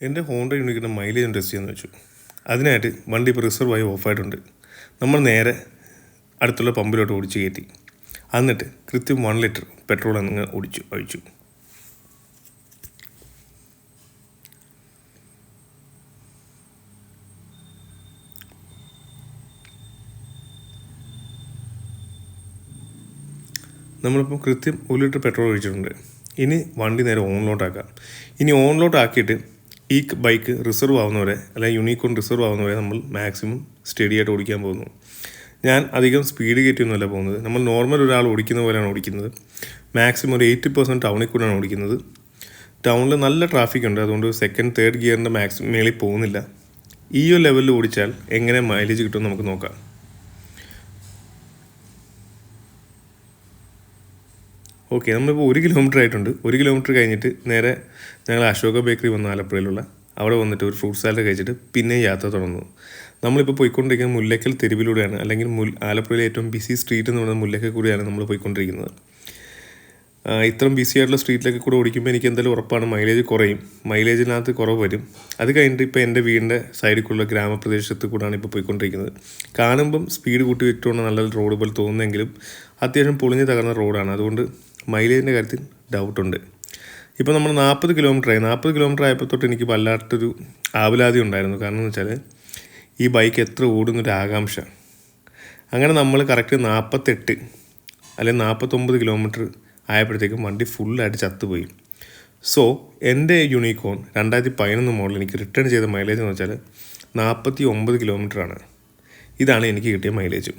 എൻ്റെ Honda യൂണിക്കിൻ്റെ mileage test ചെയ്യാമെന്ന് വെച്ചു. അതിനായിട്ട് വണ്ടി ഇപ്പോൾ റിസർവായി ഓഫായിട്ടുണ്ട്. നമ്മൾ നേരെ അടുത്തുള്ള പമ്പിലോട്ട് ഓടിച്ച് കയറ്റി. എന്നിട്ട് കൃത്യം 1 ലിറ്റർ പെട്രോൾ അങ്ങ് ഒഴിച്ചു. നമ്മളിപ്പോൾ കൃത്യം 1 ലിറ്റർ പെട്രോൾ ഒഴിച്ചിട്ടുണ്ട്. ഇനി വണ്ടി നേരെ ഓണിലോട്ടാക്കാം. ഇനി ഓണിലോട്ടാക്കിയിട്ട് ഈ ബൈക്ക് റിസർവ് ആവുന്നവരെ അല്ലെങ്കിൽ യൂണിക്കോൺ റിസർവ് ആവുന്നവരെ നമ്മൾ മാക്സിമം സ്റ്റഡി ആയിട്ട് ഓടിക്കാൻ പോകുന്നു. ഞാൻ അധികം സ്പീഡ് കയറ്റിയൊന്നുമല്ല പോകുന്നത്. നമ്മൾ നോർമൽ ഒരാൾ ഓടിക്കുന്ന പോലെയാണ് ഓടിക്കുന്നത്. മാക്സിമം ഒരു 80% ടൗണിൽ കൂടെയാണ് ഓടിക്കുന്നത്. ടൗണിൽ നല്ല ട്രാഫിക് ഉണ്ട്, അതുകൊണ്ട് സെക്കൻഡ് തേർഡ് ഗിയറിൻ്റെ മാക്സിമം മേളിൽ പോകുന്നില്ല. ഈ ഒരു ലെവലിൽ ഓടിച്ചാൽ എങ്ങനെ മൈലേജ് കിട്ടുമെന്ന് നമുക്ക് നോക്കാം. ഓക്കെ, നമ്മളിപ്പോൾ 1 കിലോമീറ്റർ ആയിട്ടുണ്ട്. 1 കിലോമീറ്റർ കഴിഞ്ഞിട്ട് നേരെ ഞങ്ങൾ അശോക ബേക്കറി വന്നു, ആലപ്പുഴയിലുള്ള. അവിടെ വന്നിട്ട് ഒരു ഫ്രൂട്ട് സാലഡ് കഴിച്ചിട്ട് പിന്നെ യാത്ര തുടർന്നു. നമ്മളിപ്പോൾ പോയിക്കൊണ്ടിരിക്കുന്നത് മുല്ലക്കൽ തെരുവിലൂടെയാണ്, അല്ലെങ്കിൽ ആലപ്പുഴയിലെ ഏറ്റവും ബിസി സ്ട്രീറ്റ് എന്ന് പറയുന്നത് മുല്ലക്കൽ കൂടെയാണ് നമ്മൾ പോയിക്കൊണ്ടിരിക്കുന്നത്. ഇത്രയും ബിസി ആയിട്ടുള്ള സ്ട്രീറ്റിലൊക്കെ കൂടെ ഓടിക്കുമ്പോൾ എനിക്ക് എന്തായാലും ഉറപ്പാണ് മൈലേജ് കുറയും. മൈലേജിനകത്ത് കുറവ് വരും. അത് കഴിഞ്ഞിട്ട് ഇപ്പോൾ എൻ്റെ വീടിൻ്റെ സൈഡിലുള്ള ഗ്രാമപ്രദേശത്ത് കൂടെയാണ് ഇപ്പോൾ പോയിക്കൊണ്ടിരിക്കുന്നത്. കാണുമ്പം സ്പീഡ് കൂട്ടി വിട്ടുകൊണ്ട് നല്ല റോഡ് പോലെ തോന്നുന്നെങ്കിലും അത്യാവശ്യം പൊളിഞ്ഞ് തകർന്ന റോഡാണ്. അതുകൊണ്ട് മൈലേജിൻ്റെ കാര്യത്തിൽ ഡൗട്ടുണ്ട്. ഇപ്പോൾ നമ്മൾ 40 കിലോമീറ്ററായി. 40 കിലോമീറ്റർ ആയപ്പോൾ തൊട്ട് എനിക്ക് വല്ലാത്തൊരു ആവലാതി ഉണ്ടായിരുന്നു. കാരണം എന്ന് വെച്ചാൽ ഈ ബൈക്ക് എത്ര ഓടുന്നൊരു ആകാംക്ഷ. അങ്ങനെ നമ്മൾ കറക്റ്റ് 48 അല്ലെങ്കിൽ 49 കിലോമീറ്റർ ആയപ്പോഴത്തേക്കും വണ്ടി ഫുള്ളായിട്ട് ചത്തുപോയി. സോ എൻ്റെ യൂണിക്കോൺ 2011 മോഡൽ എനിക്ക് റിട്ടേൺ ചെയ്ത മൈലേജ് എന്ന് വെച്ചാൽ 49 കിലോമീറ്ററാണ്. ഇതാണ് എനിക്ക് കിട്ടിയ മൈലേജ്.